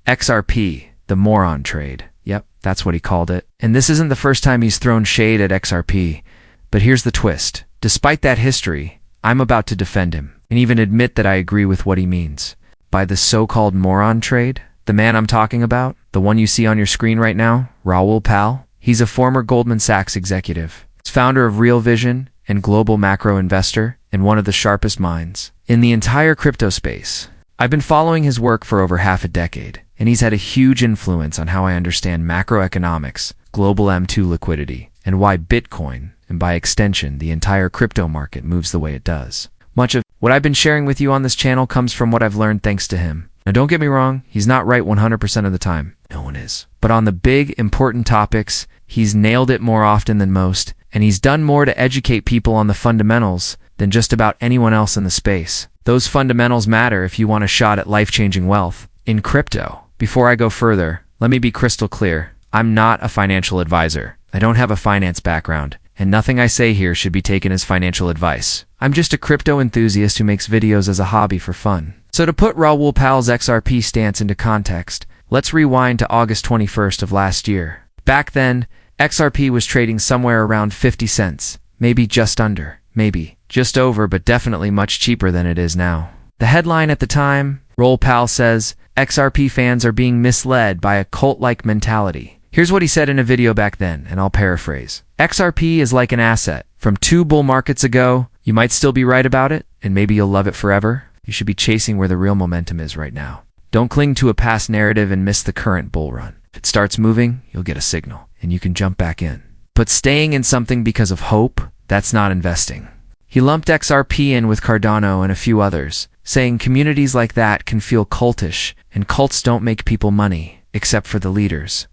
XRP The Moron Trade. Yep, that's what he called it. And this isn't the first time he's thrown shade at XRP. But here's the twist. Despite that history, I'm about to defend him and even admit that I agree with what he means. By the so-called Moron Trade, the man I'm talking about, the one you see on your screen right now, Raoul Pal, he's a former Goldman Sachs executive. He's founder of Real Vision and global macro investor and one of the sharpest minds in the entire crypto space. I've been following his work for over half a decade, and he's had a huge influence on how I understand macroeconomics, global M2 liquidity, and why Bitcoin, and by extension, the entire crypto market moves the way it does. Much of what I've been sharing with you on this channel comes from what I've learned thanks to him. Now don't get me wrong, he's not right 100% of the time. No one is. But on the big, important topics, he's nailed it more often than most, and he's done more to educate people on the fundamentals than just about anyone else in the space. Those fundamentals matter if you want a shot at life-changing wealth in crypto. Before I go further, let me be crystal clear. I'm not a financial advisor. I don't have a finance background, and nothing I say here should be taken as financial advice. I'm just a crypto enthusiast who makes videos as a hobby for fun. So to put Raoul Pal's XRP stance into context, let's rewind to August 21st of last year. Back then, XRP was trading somewhere around 50 cents, maybe just under, maybe just over, but definitely much cheaper than it is now. The headline at the time, Raoul Pal says, XRP fans are being misled by a cult-like mentality. Here's what he said in a video back then, and I'll paraphrase. XRP is like an asset. From 2 bull markets ago, you might still be right about it, and maybe you'll love it forever. You should be chasing where the real momentum is right now. Don't cling to a past narrative and miss the current bull run. If it starts moving, you'll get a signal, and you can jump back in. But staying in something because of hope, that's not investing. He lumped XRP in with Cardano and a few others, saying communities like that can feel cultish, and cults don't make people money, except for the leaders.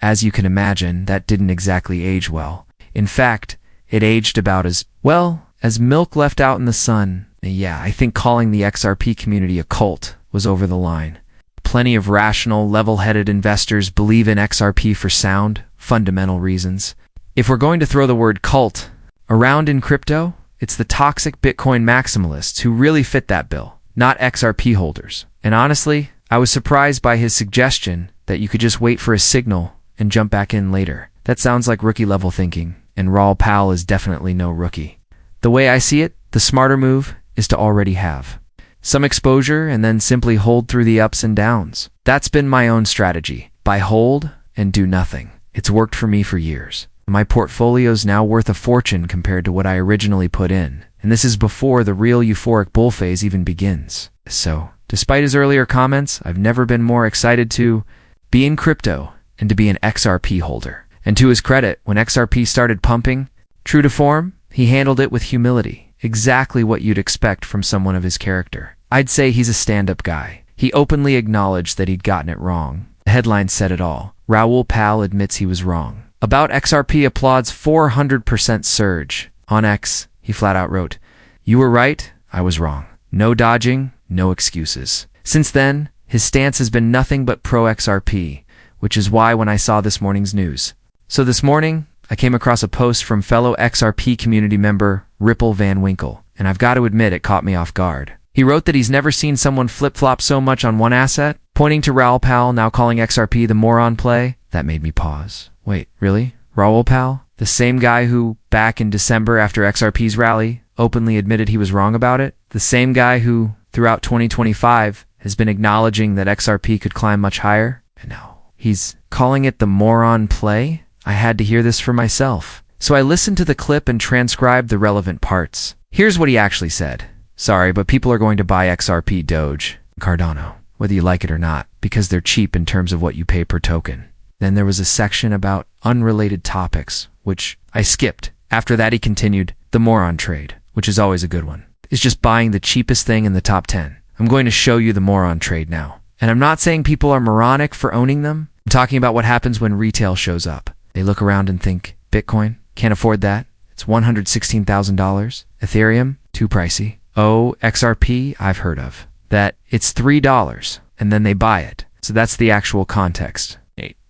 As you can imagine, that didn't exactly age well. In fact, it aged about as well as milk left out in the sun. Yeah, I think calling the XRP community a cult was over the line. Plenty of rational, level-headed investors believe in XRP for sound, fundamental reasons. If we're going to throw the word cult around in crypto, it's the toxic Bitcoin maximalists who really fit that bill, not XRP holders. And honestly, I was surprised by his suggestion that you could just wait for a signal and jump back in later. That sounds like rookie-level thinking, and Raoul Pal is definitely no rookie. The way I see it, the smarter move is to already have some exposure and then simply hold through the ups and downs. That's been my own strategy. Buy, hold, and do nothing. It's worked for me for years. My portfolio's now worth a fortune compared to what I originally put in, and this is before the real euphoric bull phase even begins. So, despite his earlier comments, I've never been more excited to be in crypto and to be an XRP holder. And to his credit, when XRP started pumping, true to form, he handled it with humility, exactly what you'd expect from someone of his character. I'd say he's a stand-up guy. He openly acknowledged that he'd gotten it wrong. The headline said it all. Raoul Pal admits he was wrong. About XRP applauds 400% surge. On X, he flat out wrote, "You were right, I was wrong. No dodging, no excuses." Since then, his stance has been nothing but pro-XRP, which is why when I saw this morning's news. So this morning, I came across a post from fellow XRP community member Raoul Van Winkle, and I've got to admit it caught me off guard. He wrote that he's never seen someone flip-flop so much on one asset, pointing to Raoul Pal now calling XRP the moron play. That made me pause. Wait, really? Raoul Pal? The same guy who, back in December after XRP's rally, openly admitted he was wrong about it? The same guy who, throughout 2025, has been acknowledging that XRP could climb much higher? And now, he's calling it the moron play? I had to hear this for myself. So I listened to the clip and transcribed the relevant parts. Here's what he actually said. Sorry, but people are going to buy XRP Doge, Cardano, whether you like it or not, because they're cheap in terms of what you pay per token. Then there was a section about unrelated topics, which I skipped. After that, he continued, the Moron Trade, which is always a good one, is just buying the cheapest thing in the top 10. I'm going to show you the Moron Trade now. And I'm not saying people are moronic for owning them. I'm talking about what happens when retail shows up. They look around and think, Bitcoin? Can't afford that. It's $116,000. Ethereum? Too pricey. Oh, XRP? I've heard of. That it's $3, and then they buy it. So that's the actual context.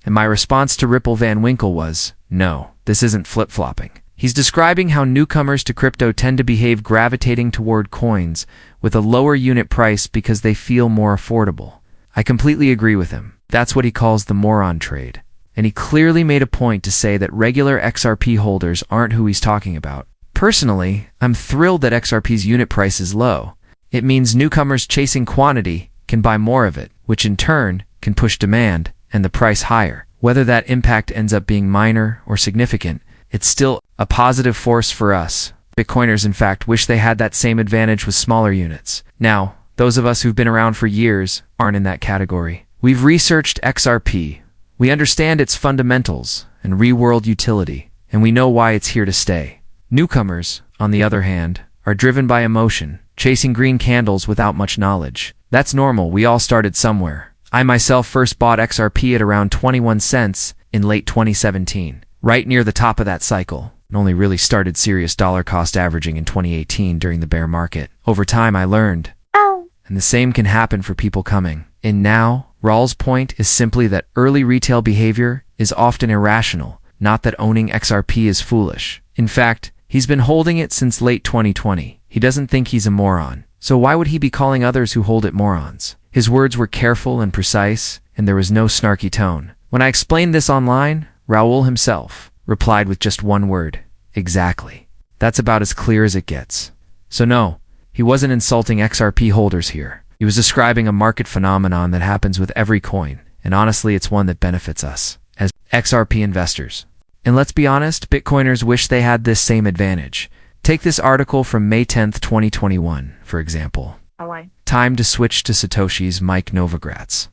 And my response to Raoul Van Winkle was, no, this isn't flip-flopping. He's describing how newcomers to crypto tend to behave gravitating toward coins with a lower unit price because they feel more affordable. I completely agree with him. That's what he calls the Moron Trade. And he clearly made a point to say that regular XRP holders aren't who he's talking about. Personally, I'm thrilled that XRP's unit price is low. It means newcomers chasing quantity can buy more of it, which in turn can push demand and the price higher. Whether that impact ends up being minor or significant, it's still a positive force for us. Bitcoiners, in fact, wish they had that same advantage with smaller units. Now, those of us who've been around for years aren't in that category. We've researched XRP. We understand its fundamentals and real-world utility, and we know why it's here to stay. Newcomers, on the other hand, are driven by emotion, chasing green candles without much knowledge. That's normal. We all started somewhere. I myself first bought XRP at around 21 cents in late 2017, right near the top of that cycle, and only really started serious dollar cost averaging in 2018 during the bear market. Over time, I learned. And the same can happen for people coming in now. Raoul's point is simply that early retail behavior is often irrational, not that owning XRP is foolish. In fact, he's been holding it since late 2020. He doesn't think he's a moron. So why would he be calling others who hold it morons? His words were careful and precise, and there was no snarky tone. When I explained this online, Raoul himself replied with just one word: exactly. That's about as clear as it gets. So no, he wasn't insulting XRP holders here. He was describing a market phenomenon that happens with every coin, and honestly, it's one that benefits us as XRP investors. And let's be honest, Bitcoiners wish they had this same advantage. Take this article from May 10th, 2021, for example. Time to switch to Satoshi's Mike Novogratz.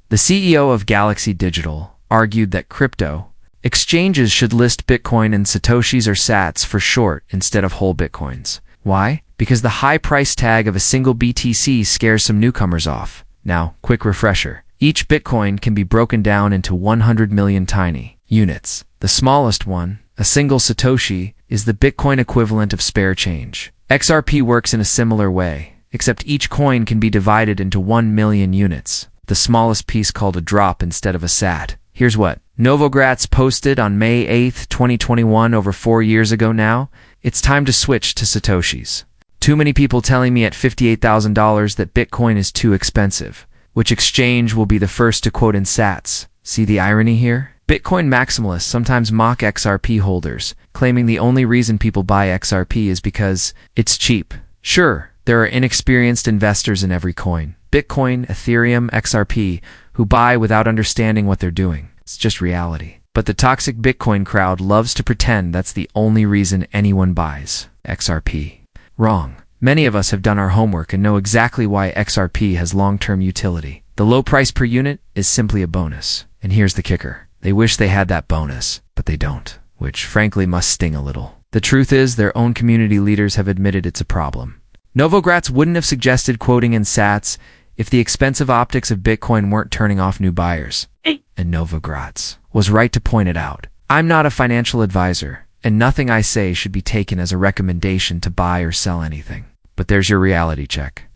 The CEO of Galaxy Digital argued that crypto exchanges should list Bitcoin in Satoshis or Sats for short instead of whole Bitcoins. Why? Because the high price tag of a single BTC scares some newcomers off. Now, quick refresher. Each Bitcoin can be broken down into 100 million tiny units. The smallest one, a single Satoshi, is the Bitcoin equivalent of spare change. XRP works in a similar way, except each coin can be divided into 1 million units, the smallest piece called a drop instead of a sat. Here's what Novogratz posted on May 8th, 2021, over 4 years ago now. It's time to switch to Satoshis. Too many people telling me at $58,000 that Bitcoin is too expensive. Which exchange will be the first to quote in sats? See the irony here? Bitcoin maximalists sometimes mock XRP holders, claiming the only reason people buy XRP is because it's cheap. Sure, there are inexperienced investors in every coin, Bitcoin, Ethereum, XRP, who buy without understanding what they're doing. It's just reality. But the toxic Bitcoin crowd loves to pretend that's the only reason anyone buys XRP. Wrong. Many of us have done our homework and know exactly why XRP has long-term utility. The low price per unit is simply a bonus. And here's the kicker. They wish they had that bonus, but they don't, which frankly must sting a little. The truth is, their own community leaders have admitted it's a problem. Novogratz wouldn't have suggested quoting in sats if the expensive optics of Bitcoin weren't turning off new buyers. And Novogratz was right to point it out. I'm not a financial advisor, and nothing I say should be taken as a recommendation to buy or sell anything. But there's your reality check.